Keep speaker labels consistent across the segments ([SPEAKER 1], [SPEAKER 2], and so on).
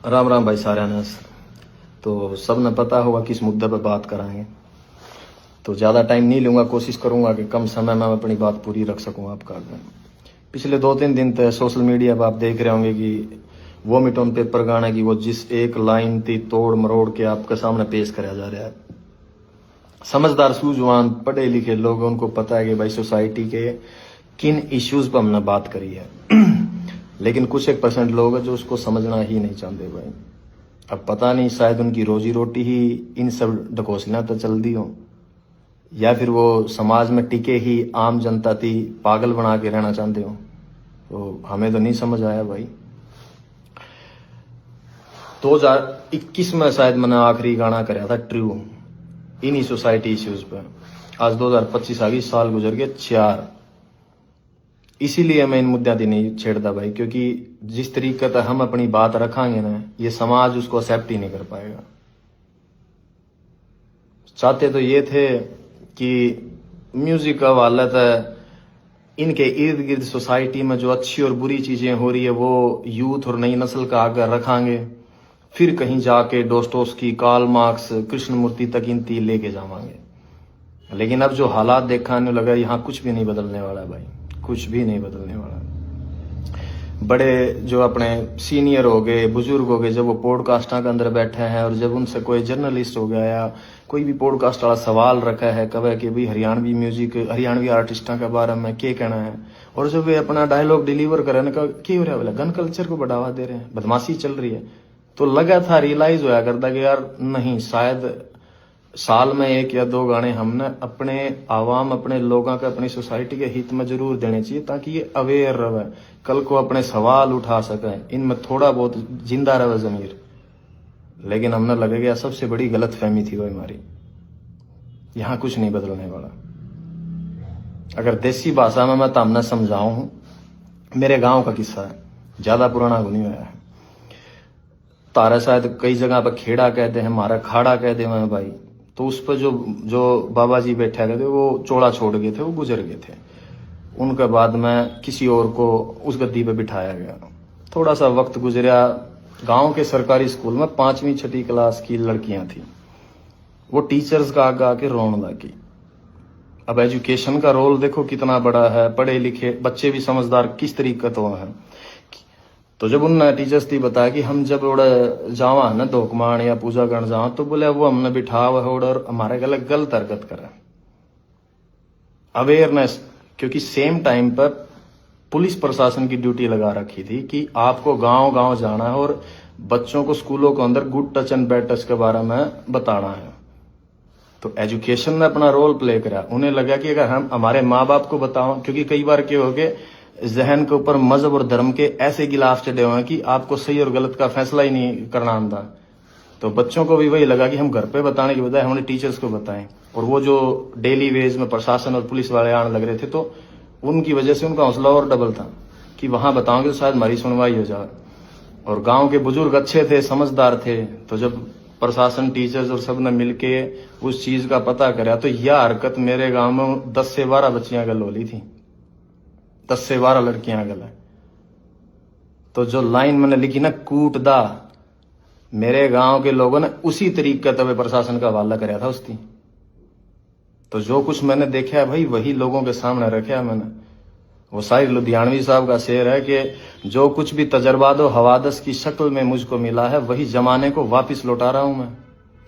[SPEAKER 1] राम राम भाई सारे ने। तो सब ने पता होगा किस मुद्दे पर बात कराएंगे, तो ज़्यादा टाइम नहीं लूँगा। कोशिश करूँगा कि कम समय में अपनी बात पूरी रख सकूँ आपका। पिछले 2-3 दिन तक सोशल मीडिया पर आप देख रहे होंगे कि वो मिट ऑन पेपर गाने की वो जिस एक लाइन थी तोड़ मरोड़ के आपके सामने पेश कराया जा रहा है। समझदार सूझवान पढ़े लिखे लोग, उनको पता है कि भाई सोसाइटी के किन इश्यूज पर हमने बात करी है लेकिन कुछ 1% लोग हैं जो उसको समझना ही नहीं चाहते भाई। अब पता नहीं, शायद उनकी रोजी रोटी ही इन सब ढकोसला तो चल दी हो, या फिर वो समाज में टिके ही आम जनता थी पागल बना के रहना चाहते हो। तो हमें तो नहीं समझ आया भाई। 2021 में शायद मैंने आखिरी गाना कराया था ट्रू इन्हीं सोसाइटी इश्यूज पे। आज 2025 आ गई, साल गुजर गए 4। इसीलिए मैं इन मुद्दों की नहीं छेड़ता भाई, क्योंकि जिस तरीके से हम अपनी बात रखांगे ना, ये समाज उसको एक्सेप्ट ही नहीं कर पाएगा। चाहते तो ये थे कि म्यूजिक का हवाला था, इनके इर्द गिर्द सोसाइटी में जो अच्छी और बुरी चीजें हो रही है वो यूथ और नई नस्ल का आगे रखांगे, फिर कहीं जाके डोस्टोव्स्की, कार्ल मार्क्स, कृष्णमूर्ति तक इनती लेके जावांगे। लेकिन अब जो हालात देखा लगा, यहाँ कुछ भी नहीं बदलने वाला भाई, कुछ भी नहीं बदलने वाला। बड़े जो अपने सीनियर हो गए, बुजुर्ग हो गए, जब वो पॉडकास्टा के अंदर बैठे हैं और जब उनसे कोई जर्नलिस्ट हो गया या कोई भी पॉडकास्ट वाला सवाल रखा है कब कि भाई हरियाणवी म्यूजिक, हरियाणवी आर्टिस्टा के बारे में क्या कहना है, और जब वे अपना डायलॉग डिलीवर करे ना, क्या हो रहा है बोला, गन कल्चर को बढ़ावा दे रहे हैं, बदमाशी चल रही है। तो लगा था, रियलाइज होया करता कि यार नहीं, शायद साल में 1 या 2 गाने हमने अपने आवाम, अपने लोगों के, अपनी सोसाइटी के हित में जरूर देने चाहिए, ताकि ये अवेयर रहे, कल को अपने सवाल उठा सके, इनमें थोड़ा बहुत जिंदा रहे जमीर। लेकिन हमने लगेगा सबसे बड़ी गलत फहमी थी वो हमारी। यहाँ कुछ नहीं बदलने वाला। अगर देसी भाषा में मैं तमने समझाऊं हूं, मेरे गांव का किस्सा है, ज्यादा पुराना नहीं हुआ है। तारा शायद कई जगह पर खेड़ा कहते हैं, हमारा खाड़ा कहते हैं भाई। तो उस पर जो बाबा जी बैठा गए थे वो चोड़ा छोड़ गए थे, वो गुजर गए थे। उनके बाद में किसी और को उस गद्दी पे बिठाया गया। थोड़ा सा वक्त गुजरा, गांव के सरकारी स्कूल में 5वीं 6ठी क्लास की लड़कियां थी, वो टीचर्स का आगे आके रोने लगी। अब एजुकेशन का रोल देखो कितना बड़ा है, पढ़े लिखे बच्चे भी समझदार किस तरीके तो है। तो जब उन टीचर्स थी बताया कि हम जब जावा ना धोकमान या पूजा करने जावा, तो बोले वो हमने बिठा और हमारे गलत हरकत करे। अवेयरनेस, क्योंकि सेम टाइम पर पुलिस प्रशासन की ड्यूटी लगा रखी थी कि आपको गांव गांव जाना है और बच्चों को स्कूलों के अंदर good touch and bad touch के बारे में बताना है। तो एजुकेशन ने अपना रोल प्ले करा। उन्हें लगा कि अगर हम हमारे माँ बाप को बताओ, क्योंकि कई बार क्या हो गए, जहन के ऊपर मजहब और धर्म के ऐसे गिलाफ चढ़े हुए हैं कि आपको सही और गलत का फैसला ही नहीं करना आता। तो बच्चों को भी वही लगा कि हम घर पे बताने की बजाय हमने टीचर्स को बताएं। और वो जो डेली वेज में प्रशासन और पुलिस वाले आने लग रहे थे, तो उनकी वजह से उनका हौसला और डबल था कि वहां बताओगे तो शायद हमारी सुनवाई हो जाए। और गांव के बुजुर्ग अच्छे थे, समझदार थे, तो जब प्रशासन, टीचर्स और सब ने मिलके उस चीज का पता करा, तो यह हरकत मेरे गांव में 10 से 12 बच्चियां गल होली थी, 10 से 12 लड़कियां गल है। तो जो लाइन मैंने लिखी ना, कूट दा, मेरे गांव के लोगों ने उसी तरीके तब प्रशासन का हवाला कराया था उसकी। तो जो कुछ मैंने देखा है भाई, वही लोगों के सामने रखा है मैंने। वो शायर लुधियानवी साहब का शेर है कि जो कुछ भी तजर्बा दो हवादस की शक्ल में मुझको मिला है, वही जमाने को वापस लौटा रहा हूं मैं।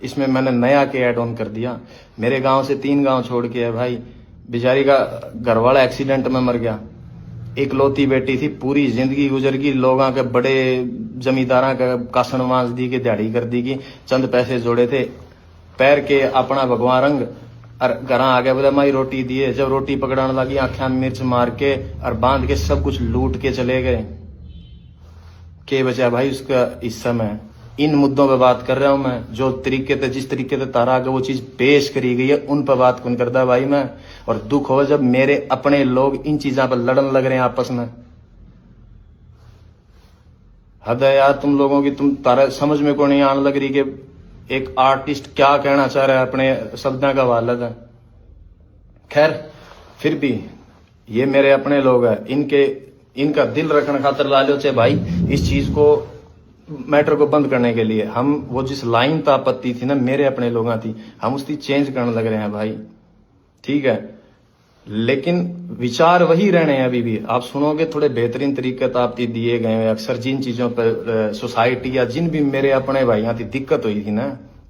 [SPEAKER 1] इसमें मैंने नया के ऐड ऑन कर दिया। मेरे गांव से 3 गांव छोड़ के है भाई, बेचारी का घरवाला एक्सीडेंट में मर गया, इकलौती बेटी थी, पूरी जिंदगी गुजर गई, लोगों के बड़े जमींदारा का कासन वांस दी के दिहाड़ी कर दी की, चंद पैसे जोड़े थे, पैर के अपना भगवान रंग और घर आ गया, बोला माई रोटी दिए। जब रोटी पकड़ाने लगी, आंखें मिर्च मार के और बांध के सब कुछ लूट के चले गए। के बचा भाई उसका हिस्सा में। इन मुद्दों पे बात कर रहा हूं मैं, जो तरीके से, जिस तरीके से तारा आगे वो चीज पेश करी गई है, उन पर बात कौन करता भाई मैं। और दुख हो जब मेरे अपने लोग इन चीजों पर लड़न लग रहे हैं आपस में। हद है यार तुम लोगों की, तुम तारा समझ में को नहीं आने लग रही कि एक आर्टिस्ट क्या कहना चाह रहा है अपने शब्दों का वालद है। खैर फिर भी ये मेरे अपने लोग हैं, इनका दिल रखने खातर ला लो चाहे भाई, इस चीज को मैटर को बंद करने के लिए। हम वो जिस लाइन तो आपत्ति थी ना मेरे अपने लोगों की, हम उसकी चेंज करने लग रहे हैं भाई, ठीक है। लेकिन विचार वही रहने हैं अभी भी। आप सुनोगे थोड़े बेहतरीन तरीके तो आपकी दिए गए हैं। अक्सर जिन चीजों पर सोसाइटी या जिन भी मेरे अपने भाइयों की दिक्कत हुई थी ना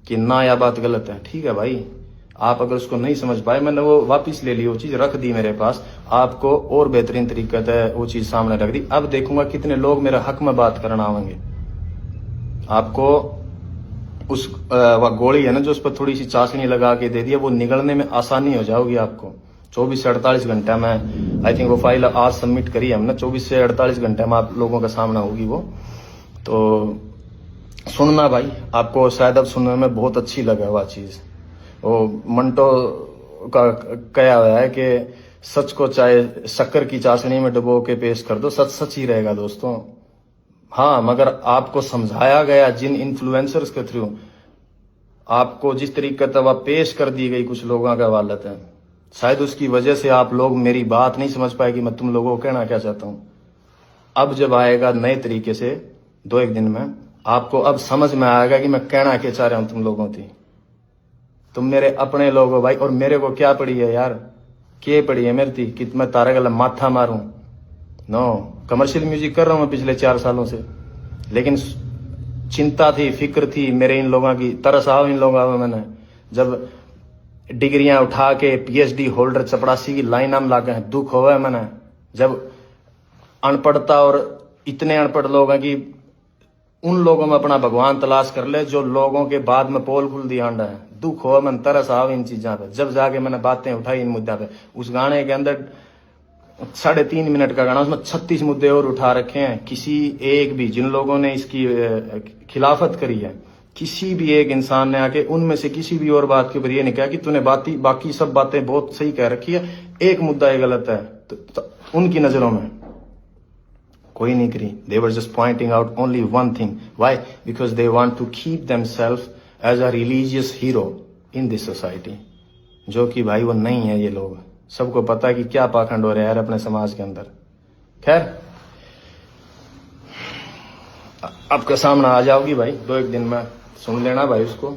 [SPEAKER 1] कि ना यह बात गलत है, ठीक है भाई, आप अगर उसको नहीं समझ पाए, मैंने वो वापस ले ली, वो चीज रख दी मेरे पास, आपको और बेहतरीन तरीके से वो चीज सामने रख दी। अब देखूंगा कितने लोग मेरे हक में बात करना आवेंगे। आपको उस वह गोली है ना जो उस पर थोड़ी सी चाशनी लगा के दे दिया, वो निगलने में आसानी हो जाओगी आपको। 24 से 48 घंटे में, आई थिंक वो फाइल आज सबमिट करी है हमने, 24 से 48 घंटे में आप लोगों का सामना होगी वो। तो सुनना भाई, आपको शायद अब सुनने में बहुत अच्छी लगे वह चीज। वो मंटो का कहा हुआ है कि सच को चाहे शक्कर की चाशनी में डुबो के पेश कर दो, सच सच ही रहेगा दोस्तों। हाँ, मगर आपको समझाया गया जिन इन्फ्लुएंसर्स के थ्रू, आपको जिस तरीके से वह पेश कर दी गई कुछ लोगों का वालत है, शायद उसकी वजह से आप लोग मेरी बात नहीं समझ पाए कि मैं तुम लोगों को कहना क्या चाहता हूं। अब जब आएगा नए तरीके से 2-1 दिन में, आपको अब समझ में आएगा कि मैं कहना क्या चाह रहा हूं तुम लोगों की। तुम मेरे अपने लोग हो भाई, और मेरे को क्या पड़ी है यार, क्या पड़ी है मेरी थी कि मैं तारे गला माथा मारूं? नो, कमर्शियल म्यूजिक कर रहा हूं मैं पिछले 4 सालों से, लेकिन चिंता थी, फिक्र थी मेरे इन लोगों की, तरस आओ इन लोगों में। मैंने जब डिग्रियां उठा के पीएचडी होल्डर चपड़ासी की लाइन में लागे हैं, दुख हो है मैंने। जब अनपढ़ता और इतने अनपढ़ लोग हैं कि उन लोगों में अपना भगवान तलाश कर ले जो लोगों के बाद में पोल खुल दिया अंडा है, दुख हो मन, तरस आओ इन चीजों पे। जब जाके मैंने बातें उठाई इन मुद्दा पे, उस गाने के अंदर 3.5 मिनट का गाना, उसमें 36 मुद्दे और उठा रखे हैं। किसी एक भी जिन लोगों ने इसकी खिलाफत करी है, किसी भी एक इंसान ने आके उनमें से किसी भी और बात के ऊपर ये नहीं कहा कि तूने बाकी सब बातें बहुत सही कह रखी है, एक मुद्दा ये गलत है। तो उनकी नजरों में कोई नहीं करी। They were just pointing out only one thing. Why? Because they want to keep themselves as a religious hero in this society. जो कि भाई वो नहीं है ये लोग। सबको पता है कि क्या पाखंड हो रहा है यार अपने समाज के अंदर। खैर, आपके सामने आ जाओगी भाई 2-1 दिन में, सुन लेना भाई उसको।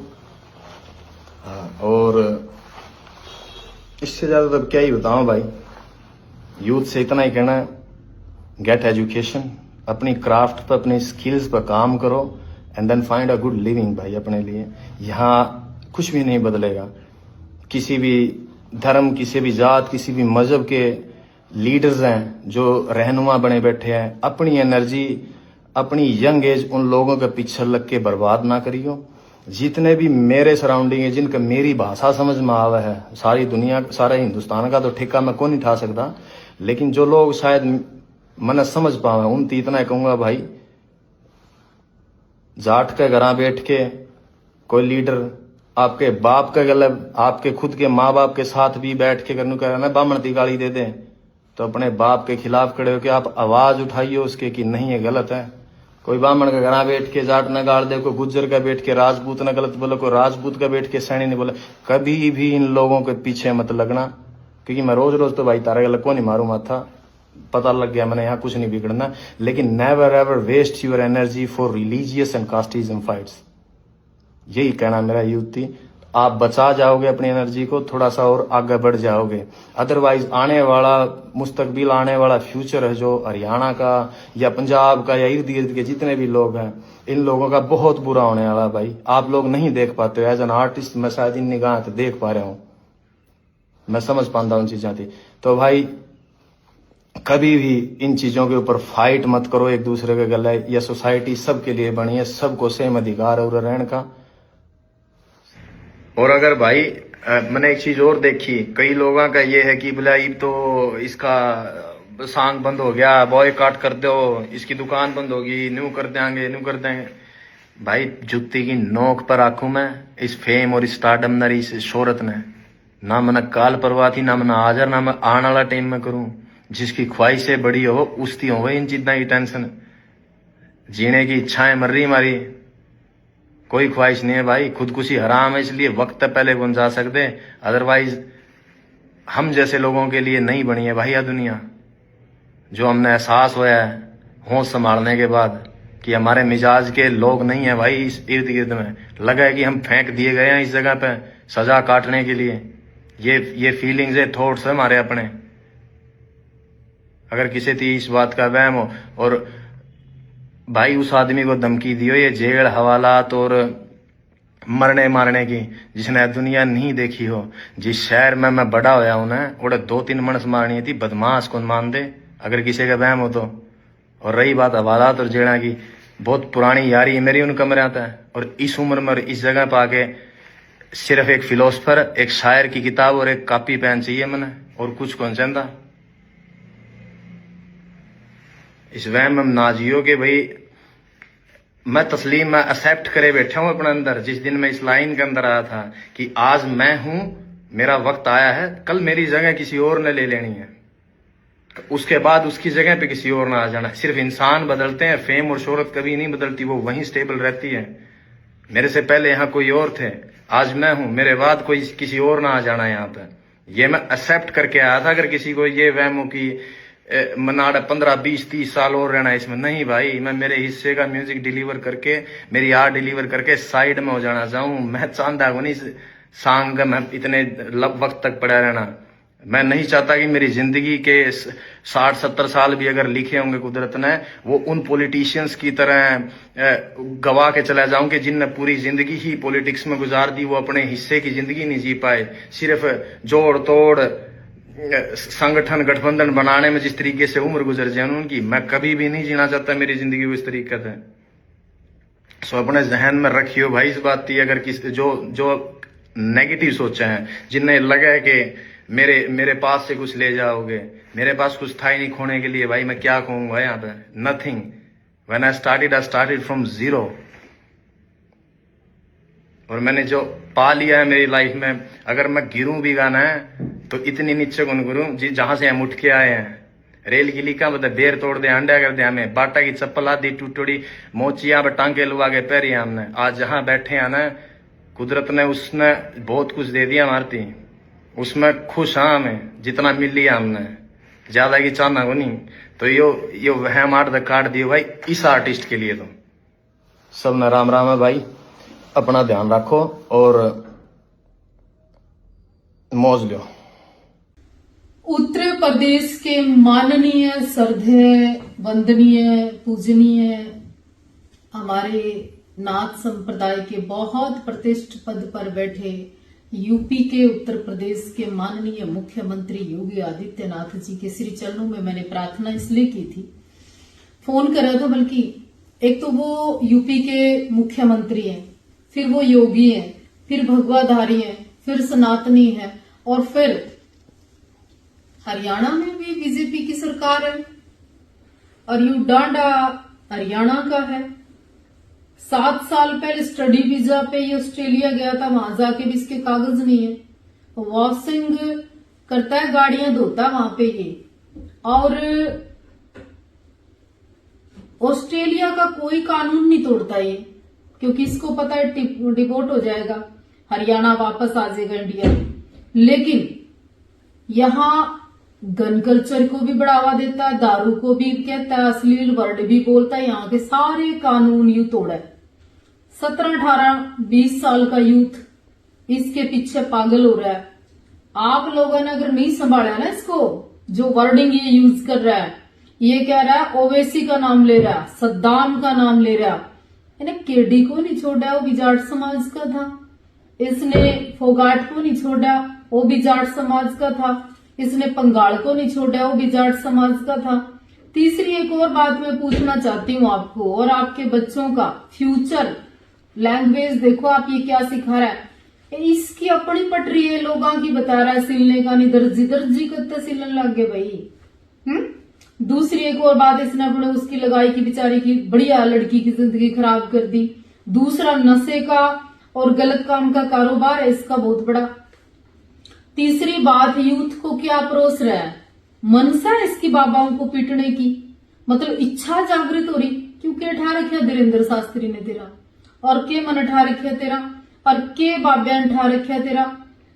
[SPEAKER 1] और इससे ज्यादा तो क्या ही बताऊं भाई, यूथ से इतना ही कहना है, गेट एजुकेशन, अपनी क्राफ्ट पर, अपनी स्किल्स पर काम करो, and then find a good living भाई अपने लिए। यहाँ कुछ भी नहीं बदलेगा। किसी भी धर्म, किसी भी जात, किसी भी मजहब के लीडर्स हैं जो रहनुमा बने बैठे हैं, अपनी एनर्जी, अपनी यंग एज उन लोगों के पीछे लग के बर्बाद ना करियो। जितने भी मेरे सराउंडिंग है, जिनका मेरी भाषा समझ में आवा है, सारी दुनिया, सारा हिंदुस्तान का तो ठेका मैं कौन नहीं उठा सकता, लेकिन जो लोग शायद मन समझ पावे उनती इतना कहूंगा भाई, जाट के घर बैठ के कोई लीडर आपके बाप का गलत, आपके खुद के माँ बाप के साथ भी बैठ के करने का ना बामण की गाली दे दें, तो अपने बाप के खिलाफ खड़े होकर आप आवाज उठाइए उसके कि नहीं ये गलत है। कोई ब्राह्मण का घर बैठ के जाट न गाड़ दे, कोई गुज्जर का बैठ के राजपूत न गलत बोले, कोई राजपूत का बैठ के सैनी नहीं बोले। कभी भी इन लोगों के पीछे मत लगना, क्योंकि मैं रोज रोज तो भाई तारा गलत को नहीं मारू माथा, पता लग गया मैंने यहाँ कुछ नहीं बिगड़ना। लेकिन never ever waste your energy for religious and casteism fights, यही कहना मेरा यूथ थी। आप बचा जाओगे अपनी एनर्जी को, थोड़ा सा और आगे बढ़ जाओगे। अदरवाइज आने वाला मुस्तकबिल, आने वाला फ्यूचर है जो हरियाणा का या पंजाब का या इर्द गिर्द के जितने भी लोग हैं, इन लोगों का बहुत बुरा होने वाला भाई। आप लोग नहीं देख पाते, एज एन आर्टिस्ट मैं शायद इन निगाह से देख पा रहा हूँ, मैं समझ पाता हूँ चीजें थी। तो भाई कभी भी इन चीजों के ऊपर फाइट मत करो एक दूसरे के गले। यह सोसाइटी सबके लिए बनी है, सबको सेम अधिकार है और रहने का। और अगर भाई मैंने एक चीज और देखी, कई लोगों का ये है कि बोला तो इसका सॉन्ग बंद हो गया, बॉयकॉट कर दो, इसकी दुकान बंद होगी, न्यू कर देंगे, न्यू कर देंगे। भाई जुत्ती की नोक पर आंखों में इस फेम और स्टारडम न इस शोहरत ने, ना मैंने काल परवाह थी, ना मैंने आज, ना मैं आने वाला टाइम में करूं। जिसकी ख्वाहिशें बड़ी हो उसकी हो इन चीज़ों की टेंशन, जीने की इच्छाएं मर रही हमारी, कोई ख्वाहिश नहीं है भाई। खुदकुशी हराम है, इसलिए वक्त पहले बन जा सकते, अदरवाइज हम जैसे लोगों के लिए नहीं बनी है भाई यह दुनिया। जो हमने एहसास होया है होश संभालने के बाद कि कि हमारे मिजाज के लोग नहीं है भाई इस इर्द गिर्द में। लगा है कि हम फेंक दिए गए हैं इस जगह पे सजा काटने के लिए। ये फीलिंग्स है, थॉट्स है हमारे अपने। अगर किसी थी इस बात का वहम हो, और भाई उस आदमी को धमकी दियो ये जेल हवालात और मरने मारने की, जिसने दुनिया नहीं देखी हो। जिस शहर में मैं बड़ा होया हूं ना, उड़े 2-3 मणस मारनी थी, बदमाश कौन मान दे अगर किसी का वहम हो तो। और रही बात हवालात और जेड़ा की, बहुत पुरानी यारी है मेरी उनका मेरे आता है। और इस उम्र में और इस जगह पर आके सिर्फ एक फिलोसफर, एक शायर की किताब और एक कॉपी पेन चाहिए मैंने, और कुछ कौन चाहता। इस वहम में ना जियो कि भाई मैं तस्लीम में एक्सेप्ट करे बैठा हूं अपने अंदर। जिस दिन मैं इस लाइन के अंदर आया था कि आज मैं हूं, मेरा वक्त आया है, कल मेरी जगह किसी और ने ले लेनी है, उसके बाद उसकी जगह पे किसी और ने आ जाना है। सिर्फ इंसान बदलते हैं, फेम और शोहरत कभी नहीं बदलती, वो वहीं स्टेबल रहती है। मेरे से पहले यहाँ कोई और थे, आज मैं हूं, मेरे बाद कोई किसी और ना आ जाना यहाँ पे। ये मैं एक्सेप्ट करके आया था। अगर किसी को ये वहम हो कि मनाड़ा 15-20-30 साल और रहना इसमें, नहीं भाई, मैं मेरे हिस्से का म्यूजिक डिलीवर करके, मेरी आर्ट डिलीवर करके साइड में हो जाना चाहूँ। मैं चाहता हूँ नहीं सांग में इतने वक्त तक पड़ा रहना। मैं नहीं चाहता कि मेरी जिंदगी के 60-70 साल भी अगर लिखे होंगे कुदरत ने, वो उन पॉलिटिशियंस की तरह गवा के चला जाऊं कि जिनने पूरी जिंदगी ही पॉलिटिक्स में गुजार दी, वो अपने हिस्से की जिंदगी नहीं जी पाए। सिर्फ जोड़ तोड़ संगठन गठबंधन बनाने में जिस तरीके से उम्र गुजर जाए उनकी, मैं कभी भी नहीं जीना चाहता मेरी जिंदगी को इस तरीके से। सो अपने जहन में रखियो भाई इस बात की। अगर किस जो नेगेटिव सोचे हैं, जिन्हें लगा है कि मेरे पास से कुछ ले जाओगे, मेरे पास कुछ था ही नहीं खोने के लिए, भाई मैं क्या कहूंगा यहाँ पे, nothing. When I started from zero. और मैंने जो पा लिया है मेरी लाइफ में, अगर मैं गिरूं भी गाना है तो इतनी नीचे कौन गिरूं जहां से हम उठ के आए हैं। रेल गिली का बता बेर तोड़ दे, अंडा कर दे हमें, बाटा की चप्पल आदि टूटोड़ी मोचिया पे टांगे लुआ के पैरी हमने। आज जहां बैठे हैं ना, कुदरत ने उसने बहुत कुछ दे दिया हमारी, उसमें खुश हाँ हमें जितना मिल लिया हमने, ज्यादा की चाहना को नहीं। तो यो वहम आर्ट द काट दियो भाई इस आर्टिस्ट के लिए। तो सब न राम राम है भाई, अपना ध्यान रखो और मौज लो।
[SPEAKER 2] उत्तर प्रदेश के माननीय, श्रद्धेय, वंदनीय, पूजनीय हमारे नाथ संप्रदाय के बहुत प्रतिष्ठित पद पर बैठे यूपी के, उत्तर प्रदेश के माननीय मुख्यमंत्री योगी आदित्यनाथ जी के श्री चरणों में मैंने प्रार्थना इसलिए की थी, फोन करा था, बल्कि एक तो वो यूपी के मुख्यमंत्री हैं, फिर वो योगी हैं, फिर भगवाधारी हैं, फिर सनातनी हैं, और फिर हरियाणा में भी बीजेपी की सरकार है और यू डांडा हरियाणा का है। 7 साल पहले स्टडी वीजा पे ये ऑस्ट्रेलिया गया था, वहां जाके भी इसके कागज नहीं है। वॉशिंग करता है, गाड़ियां धोता है वहां पे ये, और ऑस्ट्रेलिया का कोई कानून नहीं तोड़ता ये, क्योंकि इसको पता है डिपोर्ट हो जाएगा, हरियाणा वापस आ जाएगा इंडिया। लेकिन यहां गन कल्चर को भी बढ़ावा देता है, दारू को भी कहता है, अश्लील वर्ड भी बोलता है, यहाँ के सारे कानून यू तोड़ा है। 17, 18, 20 साल का यूथ इसके पीछे पागल हो रहा है। आप लोगों ने अगर नहीं संभाला ना इसको, जो वर्डिंग ये यूज कर रहा है, ये कह रहा है ओवैसी का नाम ले रहा, सद्दाम का नाम ले रहा, इन्हें केडी को नहीं छोड़ा, वो भी जाट समाज का था। इसने फोगाट को नहीं छोड़ा, वो भी जाट समाज का था। इसने पंगाल को नहीं छोड़ा, वो भी जाट समाज का था। तीसरी एक और बात मैं पूछना चाहती हूँ आपको और आपके बच्चों का फ्यूचर लैंग्वेज देखो, आप ये क्या सिखा रहा है, इसकी अपनी पटरी है, लोगों की बता रहा है सिलने का नहीं, दर्जी कत्ते सिलन लग गए भाई। दूसरी एक और बात इसने अपने उसकी लगाई की बेचारी की बढ़िया लड़की की जिंदगी खराब कर दी। दूसरा नशे का और गलत काम का कारोबार है इसका बहुत बड़ा। तीसरी बात, यूथ को क्या परोस रहा है, मनसा है इसकी बाबाओं को पीटने की, मतलब इच्छा जागृत हो रही, क्योंकि अठा रखा धीरेन्द्र शास्त्री ने तेरा, और के मन अठा रखा तेरा, और के बाबे अठा रखा तेरा।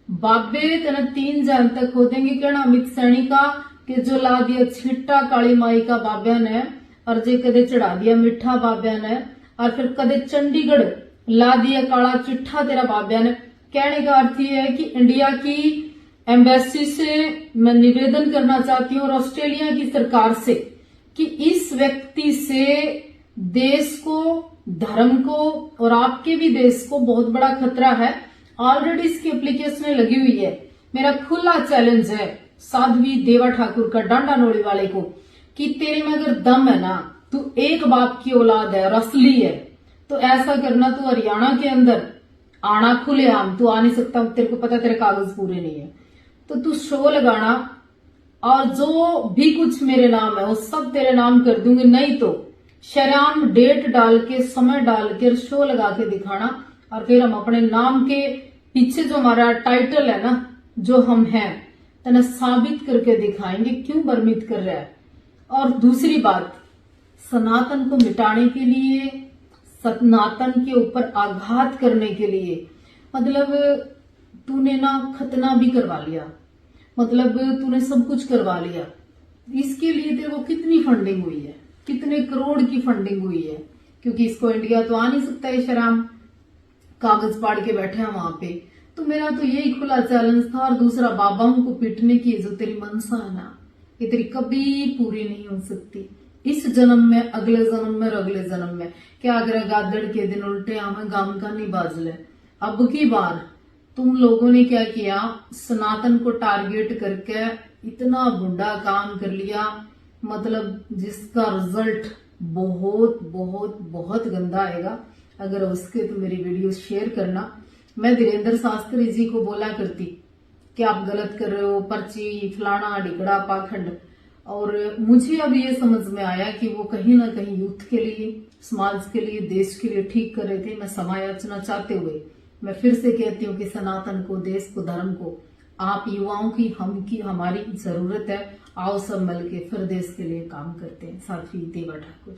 [SPEAKER 2] बाबे तेना 3 जान तक हो देंगे कहना अमित सैनी का, कि जो ला दिया छिट्टा काली माई का बाबा ने, और जे कदे चढ़ा दिया मिठा बाब्या ने और फिर कदे चंडीगढ़ ला दिया काला चिट्ठा तेरा बाब्या ने। कहने का अर्थ ये है कि इंडिया की एम्बेसी से मैं निवेदन करना चाहती हूँ और ऑस्ट्रेलिया की सरकार से कि इस व्यक्ति से देश को, धर्म को और आपके भी देश को बहुत बड़ा खतरा है। ऑलरेडी इसकी एप्लीकेशन लगी हुई है। मेरा खुला चैलेंज है साध्वी देवा ठाकुर का, डांडा नोड़ी वाले को, कि तेरे में अगर दम है ना, तू एक बाप की औलाद है और असली है, तो ऐसा करना, तू हरियाणा के अंदर आना खुलेआम, तू आ नहीं सकता, तेरे को पता तेरे कागज पूरे नहीं है, तो तू शो लगाना और जो भी कुछ मेरे नाम है वो सब तेरे नाम कर दूंगी। नहीं तो शरेआम डेट डाल के, समय डाल के शो लगा के दिखाना और फिर हम अपने नाम के पीछे जो हमारा टाइटल है ना, जो हम हैं, तना साबित करके दिखाएंगे क्यों भ्रमित कर रहा है। और दूसरी बात, सनातन को मिटाने के लिए, सनातन के ऊपर आघात करने के लिए, मतलब तूने ना खतना भी करवा लिया, मतलब तूने सब कुछ करवा लिया। इसके लिए तेरे को कितनी फंडिंग हुई है, कितने करोड़ की फंडिंग हुई है, क्योंकि इसको इंडिया तो आ नहीं सकता है, शराम कागज पाड़ के बैठे हैं वहां पे। तो मेरा तो यही खुला चैलेंज था। और दूसरा, बाबाओं को पीटने की जो तेरी मनसा है ना, ये तेरी कभी पूरी नहीं हो सकती, इस जन्म में, अगले जन्म में और अगले जन्म में। क्या अगर गादड़ के दिन उल्टे आवे गाम का नहीं बाज ले। अब की बार तुम लोगों ने क्या किया, सनातन को टारगेट करके इतना बुरा काम कर लिया, मतलब जिसका रिजल्ट बहुत बहुत बहुत गंदा आएगा। अगर उसके तो मेरी वीडियो शेयर करना। मैं धीरेन्द्र शास्त्री जी को बोला करती कि आप गलत कर रहे हो, पर्ची फलाना ढिकड़ा पाखंड। और मुझे अब ये समझ में आया कि वो कहीं ना कहीं यूथ के लिए, समाज के लिए, देश के लिए ठीक कर रहे थे। मैं समायाचना चाहते हुए मैं फिर से कहती हूँ कि सनातन को, देश को, धर्म को, आप युवाओं की हमारी जरूरत है। आओ सब मिलके फिर देश के लिए काम करते हैं। साध्वी देवा ठाकुर।